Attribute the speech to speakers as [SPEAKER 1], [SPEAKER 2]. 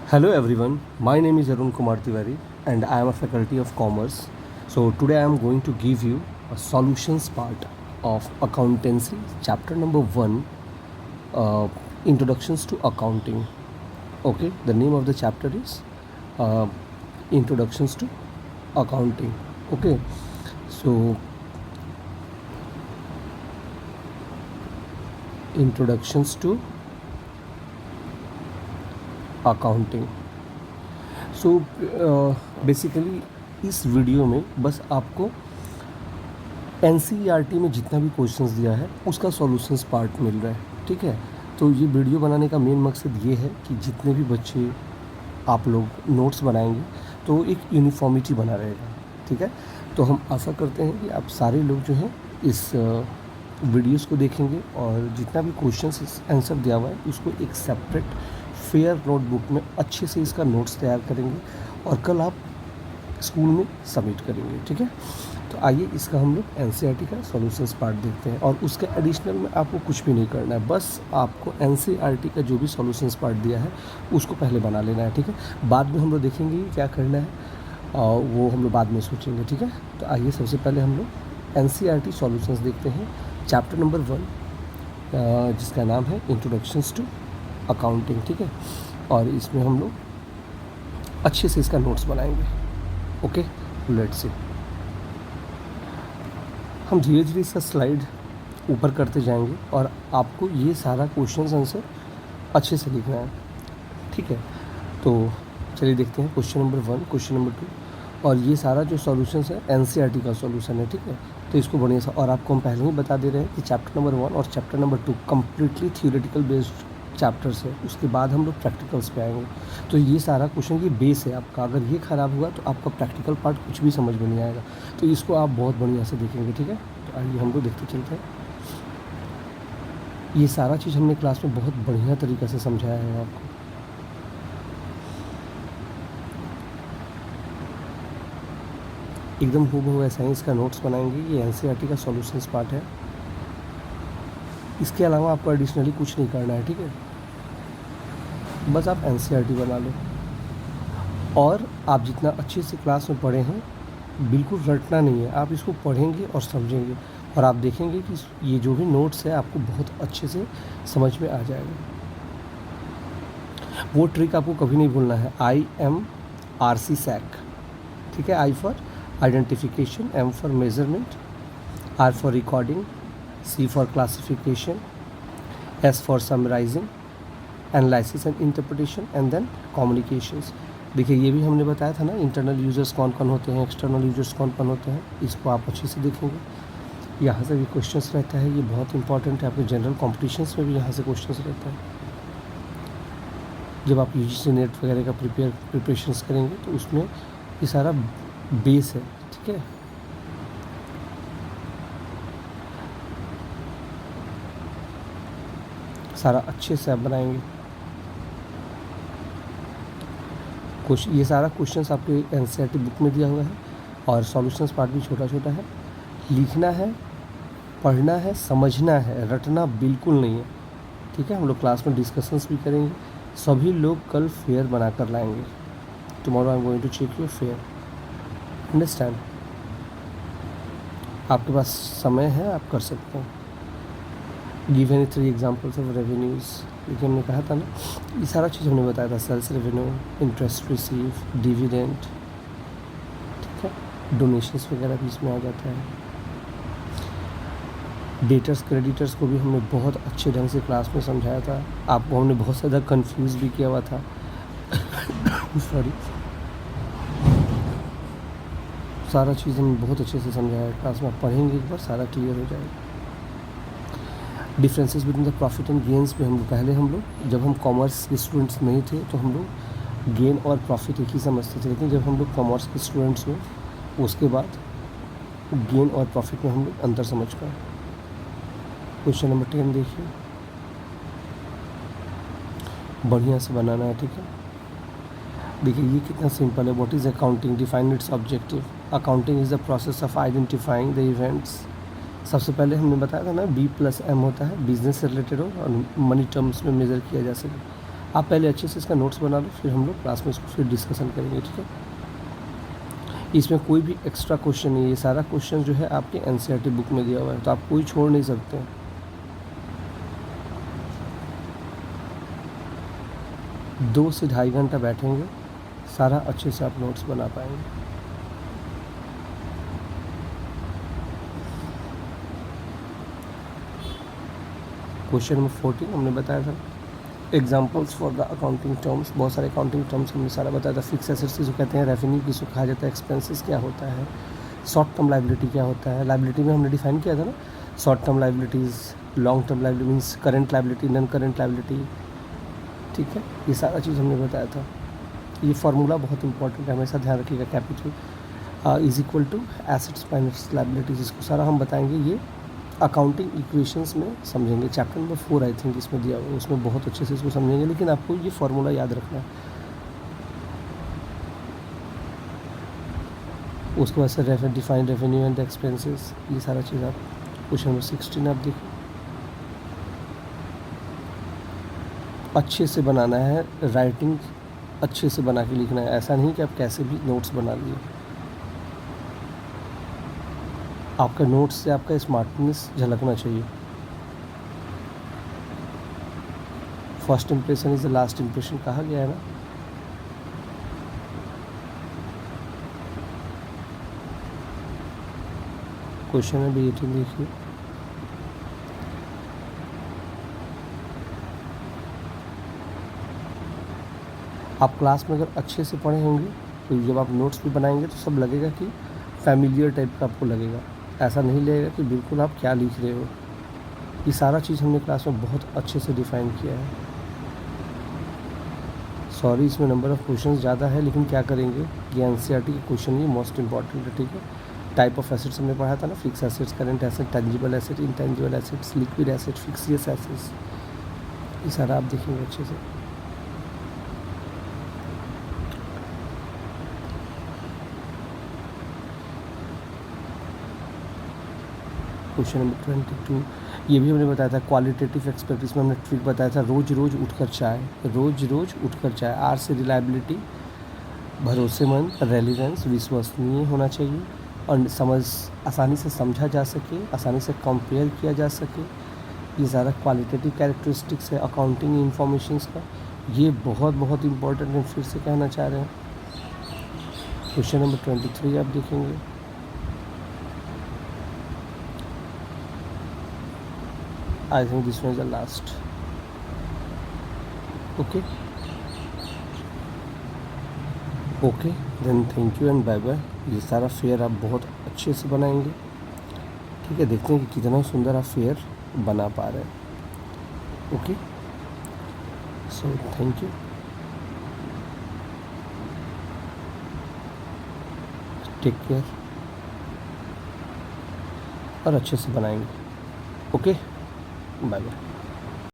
[SPEAKER 1] Hello everyone, my name is Arun Kumar Tiwari and I am a faculty of commerce. So today I am going to give you a solutions part of accountancy, chapter number 1, introductions to accounting. Okay, the name of the chapter is introductions to accounting. Okay, so introductions to accounting. So basically इस video में बस आपको NCERT में जितना भी questions दिया है उसका सॉल्यूशंस पार्ट मिल रहा है. ठीक है, तो ये वीडियो बनाने का मेन मकसद ये है कि जितने भी बच्चे आप लोग नोट्स बनाएंगे तो एक यूनिफॉर्मिटी बना रहेगा. ठीक है, तो हम आशा करते हैं कि आप सारे लोग जो हैं इस वीडियोस को देखेंगे और जितना भी क्वेश्चंस आंसर दिया हुआ है उसको एक सेपरेट फेयर नोटबुक में अच्छे से इसका नोट्स तैयार करेंगे और कल आप स्कूल में सबमिट करेंगे. ठीक है, तो आइए इसका हम लोग NCERT का सॉल्यूशंस पार्ट देखते हैं और उसके एडिशनल में आपको कुछ भी नहीं करना है, बस आपको NCERT का जो भी सॉल्यूशंस पार्ट दिया है उसको पहले बना लेना है. ठीक है, बाद में हम लोग देखेंगे क्या करना है और वो हम लोग बाद में सोचेंगे. ठीक है, तो आइए सबसे पहले हम लोग NCERT सॉल्यूशंस देखते हैं, चैप्टर नंबर 1 जिसका नाम है इंट्रोडक्शंस टू अकाउंटिंग. ठीक है, और इसमें हम लोग अच्छे से इसका नोट्स बनाएंगे. Okay, let's see. हम धीरे धीरे इसका स्लाइड ऊपर करते जाएंगे और आपको ये सारा क्वेश्चन आंसर अच्छे से लिखना है. ठीक है, तो चलिए देखते हैं क्वेश्चन नंबर 1, क्वेश्चन नंबर 2 और ये सारा जो सॉल्यूशन है NCERT का सॉल्यूशन है. ठीक है, तो इसको बढ़िया सा, और आपको हम पहले ही बता दे रहे हैं कि चैप्टर नंबर 1 और chapter number 2 completely theoretical based chapters है. उसके बाद हम लोग प्रैक्टिकल्स पे आएंगे. तो ये सारा क्वेश्चन ये बेस है आपका, अगर ये ख़राब हुआ तो आपका प्रैक्टिकल पार्ट कुछ भी समझ में नहीं आएगा. तो इसको आप बहुत बढ़िया से देखेंगे. ठीक है, तो आइए हम लोग देखते चलते हैं. ये सारा चीज़ हमने क्लास में बहुत बढ़िया तरीक़े से समझाया है आपको. एकदम हूबहू ऐसा ही इसका नोट्स बनाएंगे. ये NCERT का सॉल्यूशंस पार्ट है. इसके अलावा आपको एडिशनली कुछ नहीं करना है. ठीक है, बस आप NCERT बना लो और आप जितना अच्छे से क्लास में पढ़े हैं बिल्कुल रटना नहीं है. आप इसको पढ़ेंगे और समझेंगे और आप देखेंगे कि ये जो भी नोट्स है आपको बहुत अच्छे से समझ में आ जाएगा. वो ट्रिक आपको कभी नहीं भूलना है. IMRC SAC. ठीक है, I for identification, M for measurement, R for recording, C for classification, S for summarising, analysis and interpretation and then communications. देखिए ये भी हमने बताया था ना, इंटरनल यूजर्स कौन कौन होते हैं, एक्सटर्नल यूजर्स कौन कौन होते हैं. इसको आप अच्छे से देखेंगे. यहाँ से भी क्वेश्चंस रहता है, ये बहुत इंपॉर्टेंट है. आपके जनरल कॉम्पिटिशन्स में भी यहाँ से क्वेश्चंस रहता है. जब आप UGC नेट वगैरह का प्रिपरेशंस करेंगे तो उसमें ये सारा बेस है. ठीक है, सारा अच्छे से आप बनाएंगे. ये सारा क्वेश्चंस आपके NCERT बुक में दिया हुआ है और सॉल्यूशंस पार्ट भी छोटा छोटा है. लिखना है, पढ़ना है, समझना है, रटना बिल्कुल नहीं है. ठीक है, हम लोग क्लास में डिस्कशंस भी करेंगे. सभी लोग कल फेयर बना कर लाएंगे. Tomorrow I am going to check your fair. Understand? आपके पास समय है, आप कर सकते हैं. Give any 3 examples of revenues. देखिए हमने कहा था ना, ये सारा चीज़ हमने बताया था. Sales revenue, interest receive, dividend. ठीक है, डोनेशंस वगैरह भी इसमें आ जाता है. डेटर्स क्रेडिटर्स को भी हमने बहुत अच्छे ढंग से क्लास में समझाया था. आपको हमने बहुत ज़्यादा कंफ्यूज भी किया हुआ था. सॉरी, सारा चीज़ हमने बहुत अच्छे से समझाया है क्लास में. आप पढ़ेंगे एक बार सारा क्लियर हो जाएगा. Differences between the profit and gains में हम लोग जब हम कॉमर्स के स्टूडेंट्स नहीं थे तो हम लोग गेन और प्रॉफिट एक ही समझते थे. लेकिन जब हम लोग कॉमर्स के स्टूडेंट्स हुए उसके बाद गेन और प्रॉफिट में हम लोग अंतर समझ पाए. क्वेश्चन नंबर 10 देखिए, बढ़िया से बनाना है. ठीक है, देखिए ये कितना सिंपल है. What is accounting? Define it's objective. Accounting is the process of identifying the events. सबसे पहले हमने बताया था ना B+M होता है, बिजनेस से रिलेटेड हो और मनी टर्म्स में मेज़र किया जा सके. आप पहले अच्छे से इसका नोट्स बना लो, फिर हम लोग क्लास में इसको फिर डिस्कशन करेंगे, ठीक है। इसमें कोई भी एक्स्ट्रा क्वेश्चन नहीं है, ये सारा क्वेश्चन जो है आपके एनसीईआरटी बुक में दिया हुआ है, तो आप कोई छोड़ नहीं सकते हैं। 2 से ढाई घंटा बैठेंगे, सारा अच्छे से आप नोट्स बना पाएंगे। क्वेश्चन नंबर 14 हमने बताया था examples for the accounting terms, बहुत सारे अकाउंटिंग टर्म्स हमने सारा बताया था। फिक्स एसेट्स किसको कहते हैं, रेवेन्यू किसको कहा जाता है, एक्सपेंसेस क्या होता है, शॉर्ट टर्म लाइबिलिटी क्या होता है। लाइबिलिटी में हमने डिफाइन किया था ना, short term liabilities, long term liability means current liability, non current liability, ठीक है। ये सारा चीज़ हमने बताया था। ये फार्मूला बहुत इंपॉर्टेंट है, हमेशा ध्यान रखिएगा। Capital is equal to assets minus liabilities, इसको सारा हम बताएंगे। ये अकाउंटिंग इक्वेशंस में समझेंगे, चैप्टर नंबर 4 आई थिंक इसमें दिया हुआ है, उसमें बहुत अच्छे से इसको समझेंगे, लेकिन आपको ये फार्मूला याद रखना है। उसके बाद से डिफाइन रेवेन्यू एंड एक्सपेंसेस, ये सारा चीज़ आप क्वेश्चन नंबर 16 आप देखो। अच्छे से बनाना है, राइटिंग अच्छे से बना के लिखना है, ऐसा नहीं कि आप कैसे भी नोट्स बना लिए। आपका नोट्स से आपका स्मार्टनेस झलकना चाहिए। First impression is the last impression कहा गया है ना। क्वेश्चन है भी 18 देखिए। आप क्लास में अगर अच्छे से पढ़े होंगे तो जब आप नोट्स भी बनाएंगे तो सब लगेगा कि फैमिलियर टाइप का आपको लगेगा, ऐसा नहीं लगेगा कि बिल्कुल आप क्या लिख रहे हो। ये सारा चीज़ हमने क्लास में बहुत अच्छे से डिफ़ाइन किया है। सॉरी इसमें नंबर ऑफ़ क्वेश्चंस ज़्यादा है, लेकिन क्या करेंगे, ये एनसीईआरटी के क्वेश्चन ही मोस्ट इंपॉर्टेंट है, ठीक है। टाइप ऑफ एसेट्स हमने पढ़ा था ना, fix assets, current asset, tangible asset, intangible assets, liquid asset, फिक्सियस assets, ये सारा आप देखेंगे अच्छे से। क्वेश्चन नंबर 22 ये भी हमने बताया था। क्वालिटेटिव एक्सपेक्ट, इसमें हमने ट्रिक बताया था, रोज़ रोज़ उठकर चाय, रोज़ रोज़ उठकर चाय। आर से रिलायबिलिटी, भरोसेमंद, रेलिवेंस, विश्वसनीय होना चाहिए और समझ, आसानी से समझा जा सके, आसानी से कंपेयर किया जा सके। ये सारा क्वालिटेटिव कैरेक्टरिस्टिक्स है अकाउंटिंग इंफॉर्मेशंस का, ये बहुत बहुत इंपॉर्टेंट है, फिर से कहना चाह रहे हैं। क्वेश्चन नंबर 23 आप देखेंगे। I think this one is the last. Okay. Okay then thank you and bye bye. ये सारा फेयर आप बहुत अच्छे से बनाएंगे, ठीक है। देखते हैं कि कितना सुंदर आप फेयर बना पा रहे हैं। Okay so thank you, take care और अच्छे से बनाएंगे। Okay bye bye.